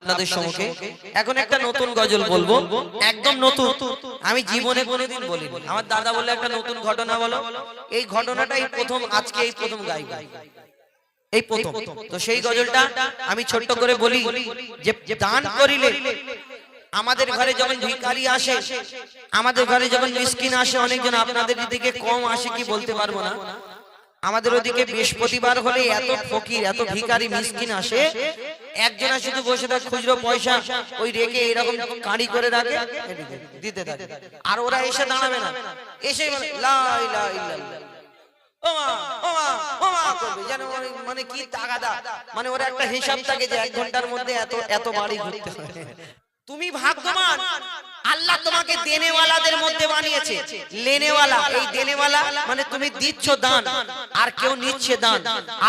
আপনাদের সম্মুখে এখন একটা নতুন গজল বলবো, একদম নতুন, আমি জীবনে কোনোদিন বলিনি। আমার দাদা বললে একটা নতুন ঘটনা বলো, এই ঘটনাটাই প্রথম, আজকে এই প্রথম গাইব, এই প্রথম। তো সেই গজলটা আমি ছোট্ট করে বলি যে দান করিলে আমাদের ঘরে যখন ভিখারি আসে, আমাদের ঘরে যখন মিসকিন আসে, অনেকজন আপনাদের দিকে কম আসে কি বলতে পারবো না, আমাদের ওদিকে বৃহস্পতিবার হলে এত ফকির এত ভিখারি মিসকিন আসে, একজনা শুধু বসে থাকে খুচরো পয়সা ওই রেখে এরকম কাঁড়ি করে রাখে দিতে থাকে, আর ওরা এসে দাঁড়াবে না, এসে লা ইলাহা ইল্লাল্লাহ ওমা ওমা ওমা করবে, যেন মানে কি তাগাদা, মানে ওরা একটা হিসাব থাকে যে 1 ঘন্টার মধ্যে এত এত বাড়ি ঘুরতে হয়। তুমি ভাগ্যবান, আল্লাহ তোমাকে দেনেওয়ালাদের মধ্যে বানিয়েছে। লেনেওয়ালা, এই দেনেওয়ালা মানে তুমি দিচ্ছ দান আর কেউ নিচ্ছে দান,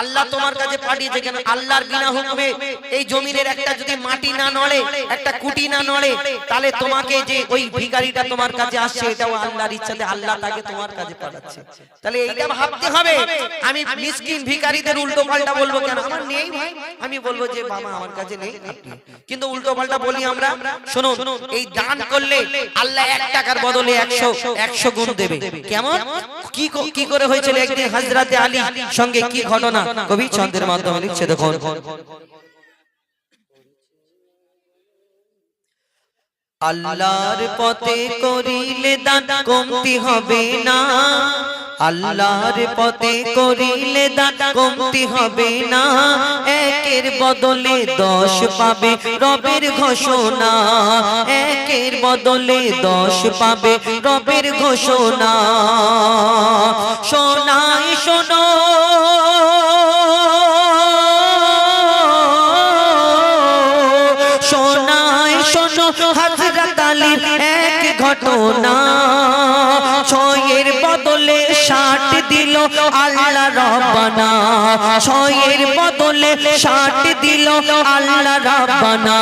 আল্লাহ তোমার কাছে পাঠিয়েছে। কেন? আল্লাহর বিনা হুকুমে এই জমিনের একটা যদি মাটি না নড়ে, একটা কুটি না নড়ে, তাহলে তোমাকে যে ওই ভিখারিটা তোমার কাছে আসছে, এটাও আল্লাহর ইচ্ছাতে আল্লাহ তাকে তোমার কাছে পাঠাচ্ছে। তাহলে এইটা ভাবতে হবে। আমি মিসকিন ভিখারিদের উল্টো পাল্টা বলবো কেন? আমার নেই ভাই, আমি বলবো যে বাবা আমার কাছে নেই, কিন্তু উল্টো পাল্টা বলি আমরা। শুনুন, এই দান করলে আল্লাহ 1 টাকার বদলে 100 গুণ দেবে। কেমন কি করে হয়েছিল একদিন হযরতে আলী সঙ্গে কি ঘটনা কবি ছন্দের মাধ্যমে লিখছে দেখুন। আল্লাহর পথে করিলে দান কমতি হবে না, আল্লাহর পথে করিলে দান কমতি হবে না, 1-এর বদলে 10 পাবে রবের ঘোষণা, 1-এর বদলে 10 পাবে রবের ঘোষণা। শোনাই শোনো শোনাই শোনো হযরত আলীর এক ঘটনা, 6-এর বদলে 60 দিল আল্লাহ রব্বানা, 6-এর বদলে 60 দিল আল্লাহ রব্বানা।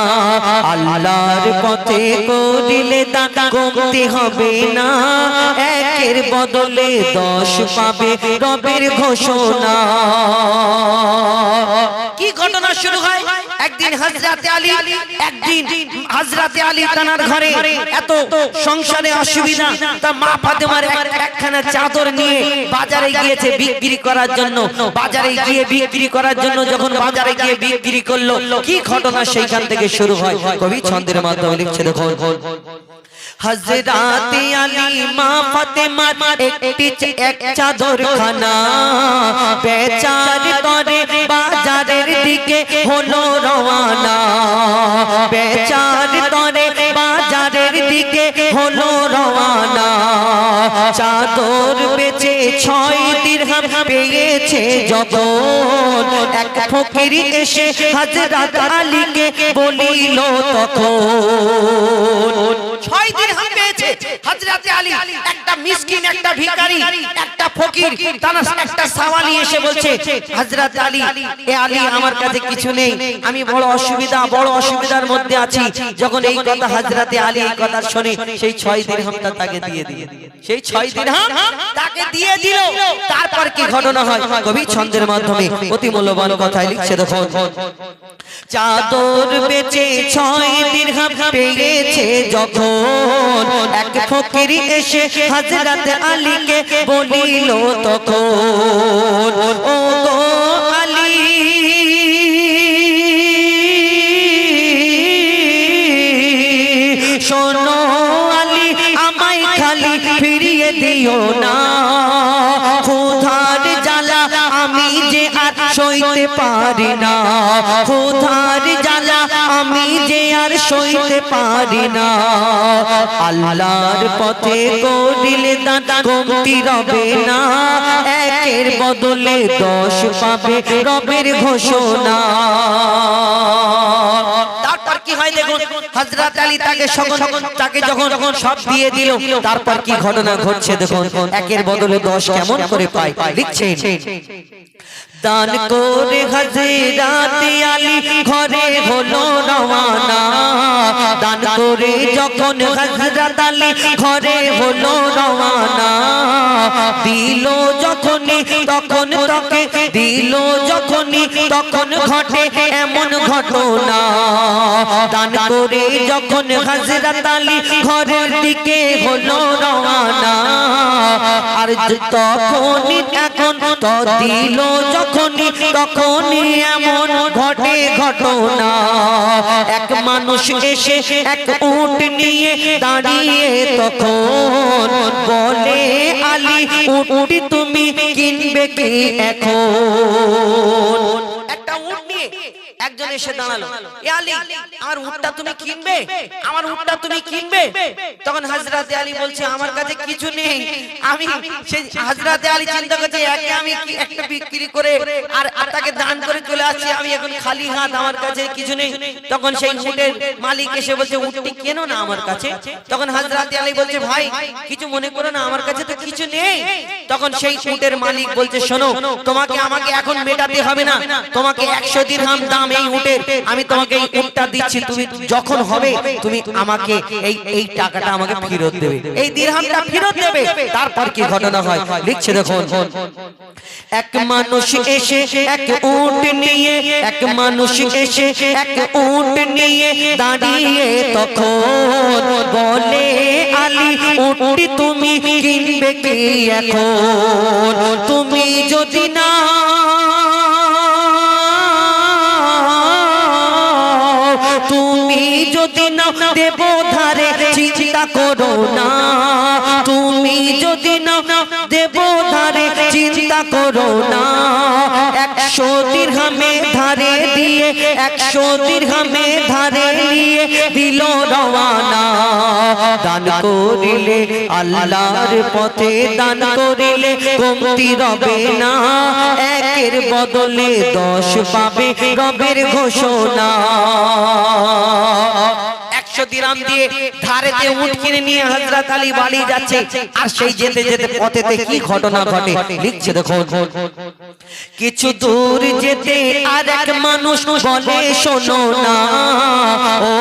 আল্লাহর পথে করিলে দান কমতি হবে না, 1-এর বদলে 10 পাবে রবের ঘোষণা। কি ঘটনা শুরু হয়? একদিন হযরতে আলী তানার ঘরে এত সংসারে অসুবিধা, তা মা ফাতেমার একখানা চাদর নিয়ে বাজারে গিয়েছে বিক্রি করার জন্য। বাজারে গিয়ে বিক্রি করার জন্য যখন বাজারে গিয়ে বিক্রি করলো, কি ঘটনা সেইখান থেকে শুরু হয় কবি ছন্দের মাধ্যমে লিখছে দেখুন। হযরতে আলী মা ফাতেমা এক চাদর খানা বেচার করে বাজারের দিকে হলো রওয়ানা, বেচার করে বাজারের দিকে হলো রওয়ানা। চাদর বেচে 6 দিরহাম পেয়েছে যখন, এক ফকির এসে হযরত আলীকে বলিল তখন। 6 দিরহাম পেয়েছে হযরতে আলী, একটা মিসকিন, একটা ভিখারি, একটা ফকির, তারা একটা সাওয়ালি এসে বলছে হযরতে আলী, এ আলী আমার কাছে কিছু নেই, আমি বড় অসুবিধার মধ্যে আছি। যখন এই কথা হযরতে আলী এই কথা শুনে, সেই 6 দিরহামটা তাকে দিয়ে দিল, সেই 6 দিরহাম তাকে দিয়ে দিল। তারপর কি ঘটনা হয় কবি ছন্দের মাধ্যমে অতি মূল্যবান কথাই লিখছে দেখুন। চাদর বেচে 6 দিরহাম পেয়েছে যখন, এক ফকির এসে হযরত আলীকে বলিল তখন, ও গো আলী শোনো আলী, আমায় খালি ফিরিয়ে দিও না, ক্ষুধার জ্বালা আমি যে আর সইতে পারি না, ক্ষুধার জ্বালা আমি যে আর সইতে পারি না। আল্লাহর পথে করিলে দান কমতি রবে না, 1-এর বদলে 10 পাবে রবের ঘোষণা। তারপর কি হয় দেখুন, হযরত আলী তাকে যখন সব দিয়ে দিল, তারপর কি ঘটনা ঘটছে দেখুন। 1-এর বদলে 10 কেমন করে পায় লিখছেন। দান করে হযরতে আলী ঘরে হলো রওয়ানা, দান করে যখন হযরত আলী ঘরে হলো রওয়ানা, দিল যখনই তখন তাকে দিল যখনই তখন ঘটে এমন ঘটনা। দান করে যখন হযরত আলী ঘরের দিকে হলো রওনা আর তখনই এখন তো দিল যখনই তখনই এমন ঘটে ঘটনা এক মানুষ এসে এক উট নিয়ে দাঁড়িয়ে তখন বলে আলী উটটি তুমি কিনবে কি এখন একটা উট নিয়ে একজন এসে দাঁড়ালো এ আলী আমার উটটা তুমি কিনবে আমার উটটা তুমি কিনবে তখন হযরত আলী বলছে আমার কাছে কিছু নেই আমি সেই হযরত আলী চিন্তা করছে একে আমি একটা বিক্রি করে আর তাকে দান করে চলে আসছি আমি এখন খালি হাত আমার কাছে কিছু নেই তখন সেই উটের মালিক এসে বলছে উটটি কেনো না আমার কাছে তখন হযরত আলী বলছে ভাই কিছু মনে করো না আমার কাছে তো কিছু নেই তখন সেই উটের মালিক বলছে শোনো তোমাকে আমাকে এখন মেটাতে হবে না তোমাকে 100 দিরহাম দাম এই উটের আমি তোমাকে এই উটটা দিচ্ছি তুমি যখন হবে তুমি আমাকে এই টাকাটা আমাকে ফেরত দেবে এই দিরহামটা ফেরত দেবে তারপর কি ঘটনা হয় লিখছে দেখুন এক মানুষ এসে এক উট নিয়ে এক মানুষ এসে এক উট নিয়ে দাঁড়িয়ে তখন বলে আলী উটটি তুমি কিনবে কি এখন তুমি যদি না তুমি যদি না দেব ধারে চিন্তা করো না তুমি যদি না দেব ধারে চিন্তা করো না 100 দিরহামে ধারে দিয়ে 100 দিরহামে ধারে নিয়ে দিল রওয়ানা দান করিলে আল্লাহর পথে দান করিলে কমতি রবে না একের বদলে 10 পাবে রবের ঘোষণা 100 দিরহাম দিয়ে ধারেতে উট কিনে নিয়ে হযরত আলী বাড়ি যাচ্ছে আর সেই যেতে যেতে পথেতে কি ঘটনা ঘটে লিখছে দেখুন কিছু দূর যেতে আর এক মানুষ বলে শোনো না ও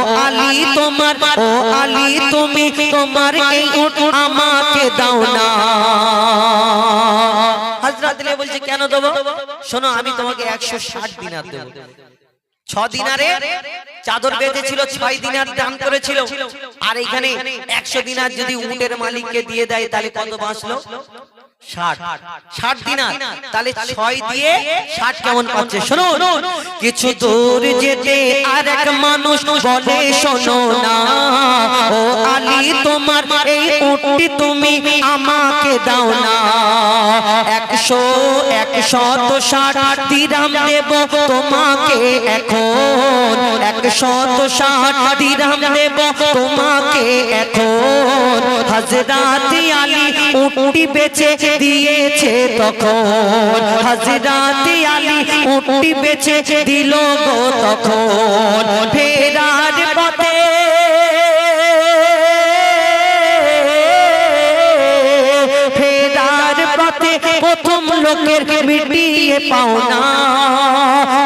আলী তুমি তোমার এই উট আমাকে দাও না হযরত আলী বলছে কেন দেব শোনো আমি তোমাকে 160 দিনার দেব 6 দিনারে চাদর বেঁধেছিল 6 দিনার দাম করেছিল আর এখানে 100 দিনার যদি উটের মালিককে দিয়ে দেয় তাহলে কত বাঁচলো 60 দিনার তাহলে 6 দিয়ে 60 কেমন পাচ্ছে শুনুন কিছু দূর যেতে আর এক মানুষ বলে শোনো না ও আলী তোমার এই উটটি তুমি আমাকে দাও না 160 দিরহাম দেব তোমাকে এখন 160 দিরহাম দেব তোমাকে এখন হযরত আলী উটটি বেচে দিয়েছে তখন হযরত আলী উটটি বেচে দিল গো তখন ফেরার পথে প্রথম লোকের মিটিয়ে পাওনা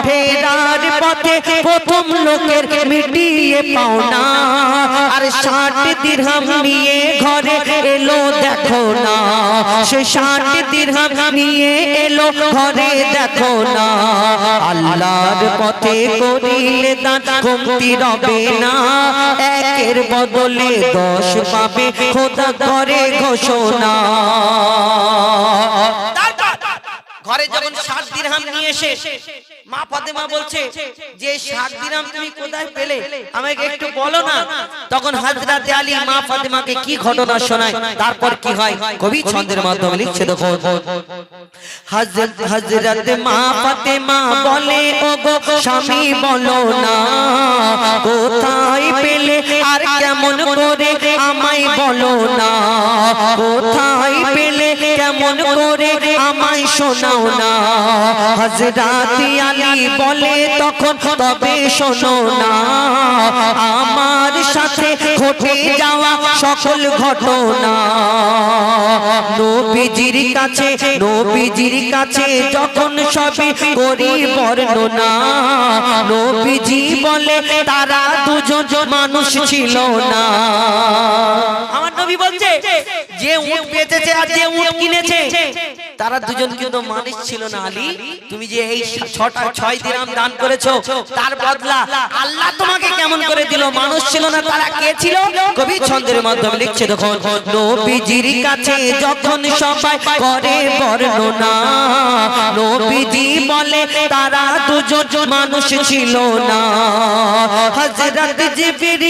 ফেরার পথে প্রথম লোকের মিটিয়ে পাওনা আর 60 দিরহাম নিয়ে ঘরে এলো দেখো না সে 60 দিরহাম নিয়ে এলো ঘরে দেখো না আল্লাহর পথে করিলে দান কমতি রবে না একের বদলে 10 পাবে খোদা করে ঘোষণা ঘরে যখন 60 দিরহাম নিয়ে এসে মা ফাতেমা বলছে যে 60 দিরহাম তুমি কোথায় পেলে আমাকে একটু বলো না তখন হযরত আলী মা ফাতেমাকে কি ঘটনা শোনায় তারপর কি হয় কবি ছন্দের মাধ্যমে লিখছে দেখো হযরত মা ফাতেমা বলে ওগো স্বামী বলো না কোথায় পেলে আর কেমন করে আমায় বলো না কোথায় পেলে কেমন করে আমায় শোনাও না হযরত আলী বলে তখন তবে শোনো না আমার সাথে ঘটে যাওয়া সকল ঘটনা নবীজির কাছে যখন সবই করি বর্ণনা নবীজি বলে তারা দুজন মানুষ ছিল না। আমার নবী বলছে যে উট বেচেছে আর যে উট কিনেছে তারা দুজন কিন্তু মানুষ ছিল না। আলী তুমি যে এই 6 দিরহাম দান করেছো তার বদলা আল্লাহ তোমাকে কেমন করে দিল? মানুষ ছিল না, তারা কে ছিল? কবি ছন্দের মাধ্যমে লিখছে দেখো নবীজির কাছে যখন সবাই করে বর্ণনা নবীজি বলে তারা দুজন মানুষ ছিল না। হযরত জিবরিল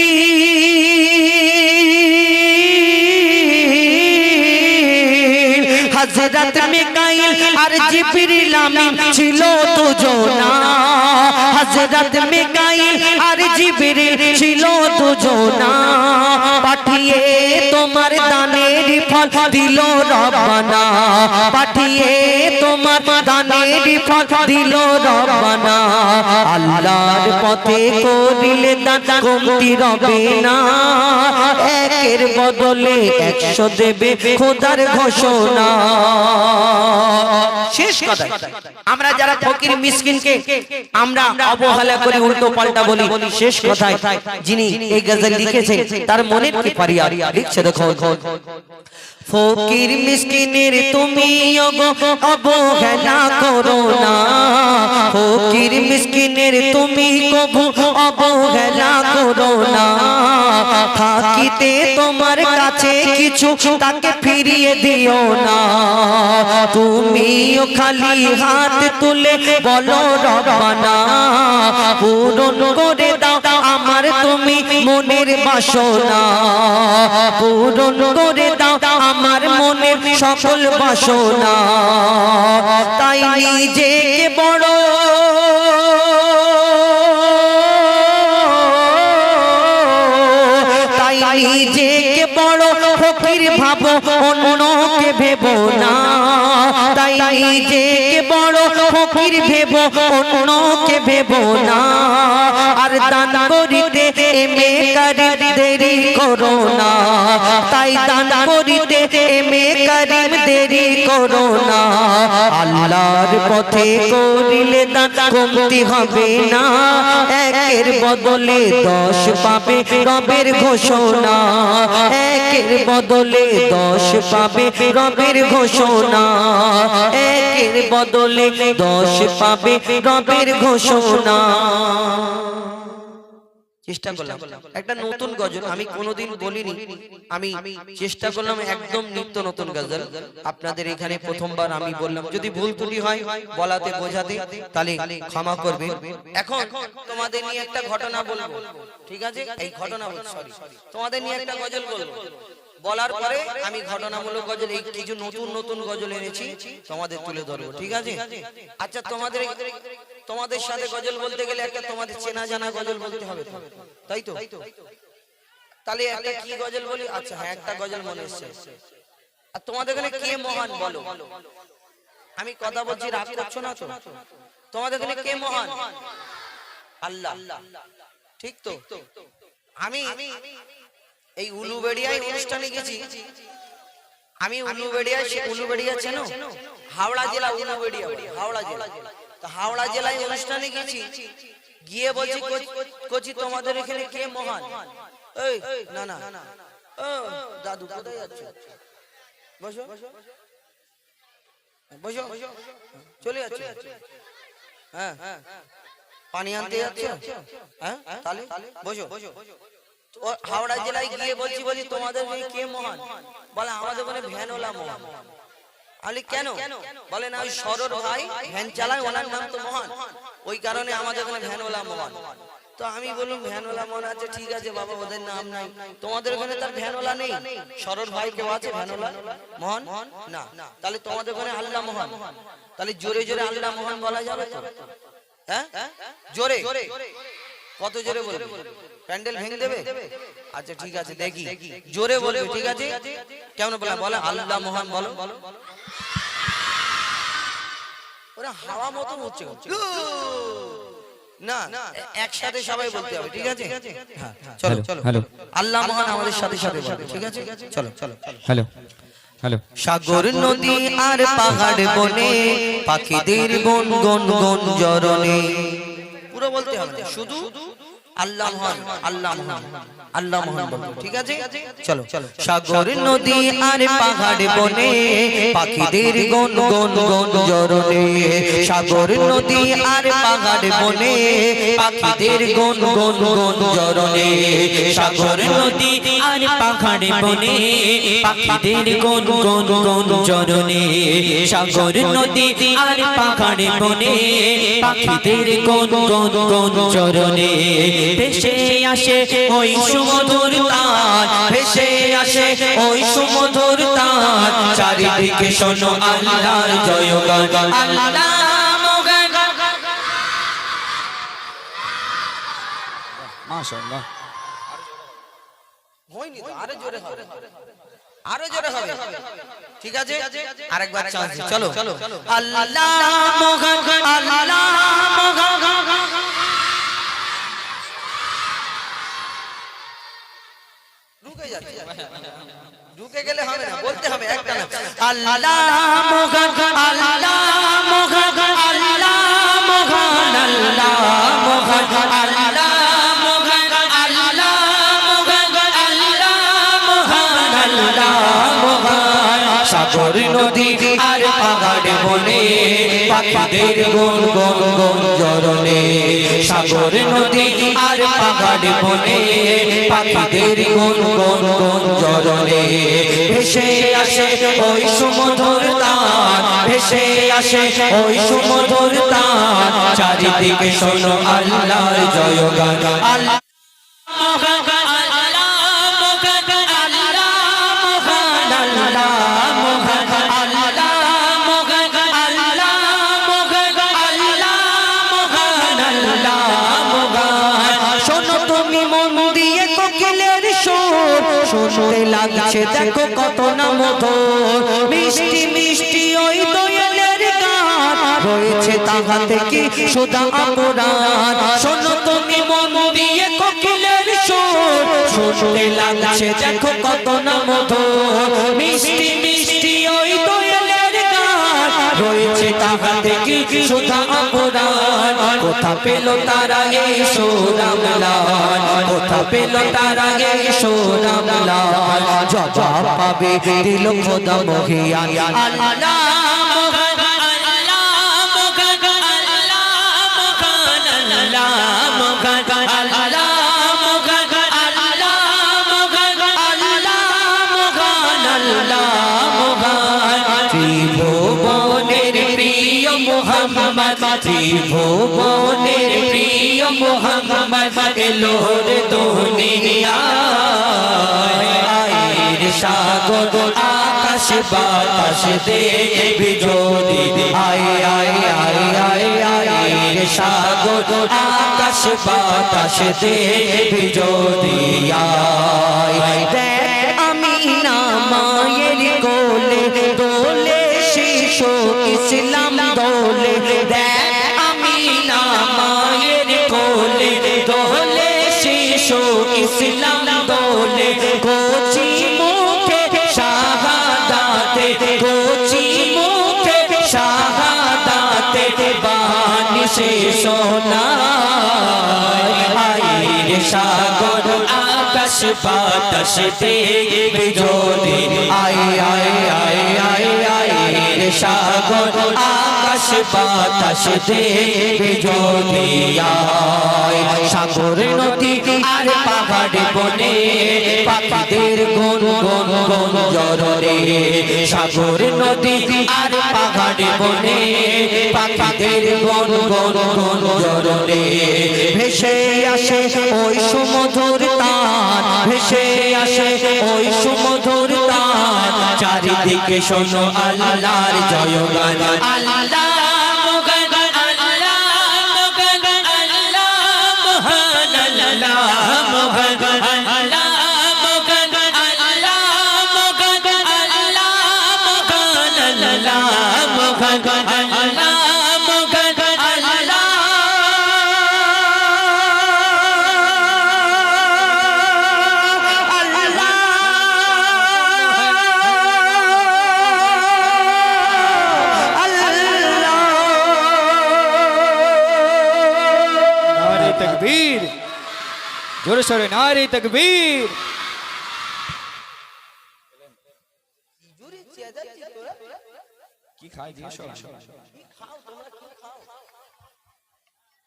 হযরত মিকাইল আর জিবরিল আমিন ছিল দুজনা। হযরত মিকাইল আর জিবরিল ছিল দুজনা। পাঠিয়ে তোমার দানের ফল দিল রব্বানা পাঠিয়ে তোমার দানের ফল দিল রব্বানা। আল্লাহর পথে করিলে দান কমতি রবে না একের বদলে 100 দেবে খোদার ঘোষণা। শেষ কথা আমরা যারা ফকির মিসকিনকে আমরা অবহেলা করে উল্টো পাল্টা বলি শেষ কথায় যিনি এই গজল লিখেছেন তার মনের কি ফরিয়াদ লিখছে দেখো ফকির মিসকিনের তুমি অবহেলা করো না ফকির মিসকিনের তুমি কবু অবহেলা করো না। থাকিতে তোমার কাছে কিছু তাকে ফিরিয়ে দিও না। তুমিও খালি হাত তুলে বলো রব্বানা পূরণ করে দাও আমার তুমি মনের বাসনা পূরণ করে দাও আমার মনের সকল বাসনা। তাই নিজেকে বড় নিজেকে বড় ফকির ভাবো অন্যকে ভেবো না। তাই নিজেকে বড় ফকির ভেবো অন্যকে ভেবো না। আর দান করিতে এমে করিম দেরি করো না। তাই দান করিতে এমে করিম দেরি করো না। আল্লাহর পথে করিলে দান কমতি হবে না একের বদলে 10 পাবে রবের ঘোষণা একের বদলে 10 পাবে রবের ঘোষণা একের বদলে 10 পাবে রবের ঘোষণা। চেষ্টা করলাম একটা নতুন গজল আমি কোনোদিন বলিনি আমি চেষ্টা করলাম একদম নিত্য নতুন গজল আপনাদের এখানে প্রথমবার আমি বললাম যদি ভুল ত্রুটি হয় বলাতে বোঝাতে তাহলে ক্ষমা করবে। এখন তোমাদের নিয়ে একটা ঘটনা বলবো ঠিক আছে এই ঘটনা সরি তোমাদের নিয়ে একটা গজল বলবো বলার পরে আমি ঘটনামূলক গজল এই কিছু নতুন নতুন গজল এনেছি তোমাদের তুলে ধরবো ঠিক আছে। আচ্ছা তোমাদের সাথে গজল বলতে গেলে একটা তোমাদের চেনা জানা গজল বলতে হবে তাই তো তাহলে একটা কি গজল বলি? আচ্ছা হ্যাঁ একটা গজল মনে এসেছে। আর তোমাদের এখানে কে মহান বলো? আমি কথা বলছি রাগ করছো না তো? তোমাদের এখানে কে মহান? আল্লাহ ঠিক তো। আমি এই উলুবেড়িয়ায় অনুষ্ঠানে গেছি আমি উলুবেড়িয়া চেনো হাওড়া জেলা উলুবেড়িয়া হাওড়া জেলা তো হাওড়া জেলায় অনুষ্ঠানে গেছি গিয়ে বলছি কোচি তোমাদের এখানে কে মহান? এই না না ও দাদু কোথায় যাচ্ছে? বসো বসো চলে যাচ্ছে হ্যাঁ পানি আনতে যাচ্ছে হ্যাঁ তাহলে বসো। হাওড়া জেলায় গিয়ে বলছি তোমাদের কে মহান? বলে আমাদের ওখানে ভ্যানওয়ালা মহান। আমি কেন? বলে না ওই সরোর ভাই ভ্যান চালায় ওনার নাম তো মহান ওই কারণে আমাদের ওখানে ভ্যানওয়ালা মহান। তো আমি বললাম ভ্যানওয়ালা মনে আছে ঠিক আছে বাবা ওদের নাম নাই তোমাদের ওখানে তার ভ্যানওয়ালা নেই সরোর ভাই কেউ আছে ভ্যানওয়ালা মহান না তাহলে তোমাদের ওখানে আল্লাহ মহান। তাহলে জোরে জোরে আল্লাহ মহান বলা যাবে তো? হ্যাঁ জোরে কত জোরে বলবে? প্যান্ডেল ভেঙে দেবে? আচ্ছা ঠিক আছে দেখি জোরে বলবে ঠিক আছে কেমন বলে বলে আল্লাহ মহান বলো ওরা হাওয়া মতো হচ্ছে না একসাথে সবাই বলতে হবে, ঠিক আছে? হ্যাঁ চলো চলো, হ্যালো আল্লাহ মহান আমাদের সাথে সাথে বলবে, ঠিক আছে? চলো চলো, হ্যালো হ্যালো। সাগর নদী আর পাহাড় বনে পাখিদের গুন গুন গুন জরনে, পুরো বলতে হবে না, শুধু আল্লাহ মহান আল্লাহ মহান আল্লাহ মহান বলবো, ঠিক আছে? চলো চলো। সাগর নদী আর পাহাড় বনে পাখিদের গুন গুন গুন জরনে, সাগর নদী আর পাহাড় বনে পাখিদের গুন গুন গুন জরনে, সাগর নদী আর পাহাড় বনে পাখিদের গুন গুন গুন জরনে, সাগর নদী আর পাহাড় বনে পাখিদের গুন গুন গুন জরনে, ভেসে আসে ওই সুমধুর তান, ভেসে আসে ওই সুমধুর তান, চারিদিকে শোনো আল্লাহর জয়গান, আল্লাহ মোগান। মাশাআল্লাহ, হয়নি তো, আরো জোরে হবে, আরো জোরে হবে, ঠিক আছে? আরেকবার চান্স, চলো আল্লাহ মোগান আল্লাহ মোগান। ঢুকে গেলে হবে না, বলতে হবে একটা না, আল্লাহ মোগান আল্লাহ মোগান আল্লাহ মোগান আল্লাহ মোগান আল্লাহ মোগান আল্লাহ মোগান আল্লাহ মোগান আল্লাহ মোগান। সাগর নদী আর পাহাড় বনে পাখিদের গুন গুন গুন জরনে, সাগর নদী আর পাহাড় বনে পাখিদের গুন গুন গুন জরনে, ভেসে আসে ওই সুমধুর তান, ভেসে আসে ওই সুমধুর তান, চারিদিকে শোনো আল্লাহর জয়গান, আল্লাহ মোগান আল্লাহ মোগান আল্লাহ মোগান আল্লাহ মোগান আল্লাহ মোগান আল্লাহ মোগান আল্লাহ মোগান আল্লাহ মোগান। শোনো তুমি মন দিয়ে কোকিলের সুর, শুনতে লাগছে দেখো কত না মধুর, মিষ্টি মিষ্টি ওই দোয়েলের গান, রয়েছে তাহাতে কি সুধা অপরাণ। শোনো তুমি মন দিয়ে কোকিলের সুর, শুনতে লাগছে দেখো কত না মধুর, মিষ্টি মিষ্টি ওই দোয়েলের গান, রয়েছে তাহাতে কি সুধা অপরাণ। কোথা পেল তারা এই সুরামলাল, কোথা পেল তারা এই সুরামলাল, জবাব পাবে দিল খোদা মহিয়ান, আল্লাহ মোগান আল্লাহ মোগান আল্লাহ মোগান আল্লাহ মোগান আল্লাহ মোগান আল্লাহ মোগান আল্লাহ মোগান আল্লাহ মোগান। ত্রিভুবনের প্রিয় মুহাম্মদ, ত্রিভুবনের প্রিয় মুহাম্মদ এলো রে দুনিয়ায়, আয়ের সাগর আকাশ বাতাস দেখবি যদি, আয় আয় আয় আয় আয়ের সাগর আকাশ বাতাস দেখবি যদি, আয় দেখ আমিনা মায়ের কোলে দোলে শিশু ইসলাম দোলে, দেখ আমিনা মায়ের কোলে দোলে শিশু ইসলাম দোলে, কোচি মুখে শাহাদাতে, কোচি মুখে শাহাদাতে বাণী সে শোনায়, আয়ের সাগর আকাশ বাতাস দেখবি যদি, আয় আয় আয় আয় আয়ের সাগর আকাশ বাতাস দেখবি যদি, আয়। সাগর নদী আর পাহাড় বনে পাখিদের গুন গুন গুন জরনে, সাগর নদী আর পাহাড় বনে পাখিদের গুন গুন গুন জরনে, ভেসে আসে ওই সুমধুর তান, ভেসে আসে ওই সুমধুর তান, চারিদিকে শোনো আল্লাহর জয়গান, আল্লাহ মোগান আল্লাহ মোগান আল্লাহ মোহান আল্লাহ মোগান আল্লাহ মোগান আল্লাহ মোগান আল্লাহ মোগান আল্লাহ মোগান আল্লাহ মোগান আল্লাহ জোরে সোরে নারে তাকবীর। কি খাই দিয়ে সব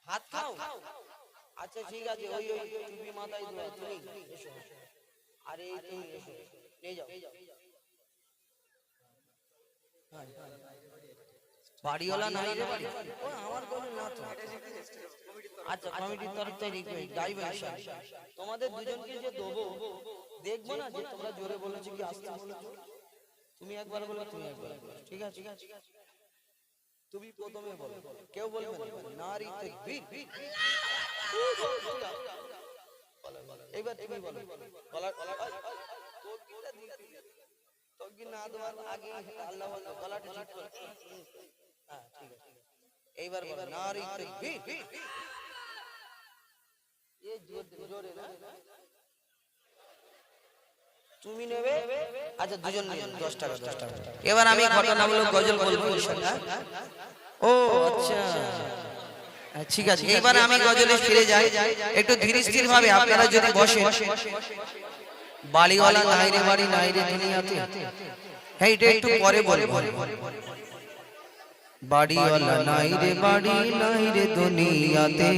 হাত খাও। আচ্ছা ঠিক আছে, ওই ওই টুপি মাথায় দাও তুমি, এসো। আরে তুমি এসো, নিয়ে যাও। বাড়িওয়ালা নাই রে বাড়ি, ও আমার কোনো না তো। আচ্ছা কমিটির তরফ থেকে রিকোয়েস্ট গাইবে তোমাদের দুজনকে যে দেবো, দেখবো না যে তোমরা জোরে বলেছো কি আস্তে বলেছো। তুমি একবার বলো, তুমি একবার বলো, ঠিক আছে? তুমি প্রথমে বলো, কেউ বলবে না। নারী তাকবীর। এইবার তুমি বলো, তকবীর না দেওয়ার আগে আল্লাহ বলতো গলাটা ঠিক করে। হ্যাঁ ঠিক আছে, এইবার বলো নারী তাকবীর। এই জোরে না, তুমি নেবে। আচ্ছা দুজন নিয়ে 10 টাকা 10 টাকা। এবার আমি ঘটনামূলক গজল বলবো ইনশাআল্লাহ। ও আচ্ছা ঠিক আছে, এবার আমি গজলে ফিরে যাই একটু ধীরে স্থির ভাবে। আপনারা যদি বসেন। বাড়িওয়ালা নাই রে বাড়ি নাই রে দুনিয়াতে, হ্যাঁ এটা একটু পরে বলবো। বাড়িওয়ালা নাই রে বাড়ি নাই রে দুনিয়াতে।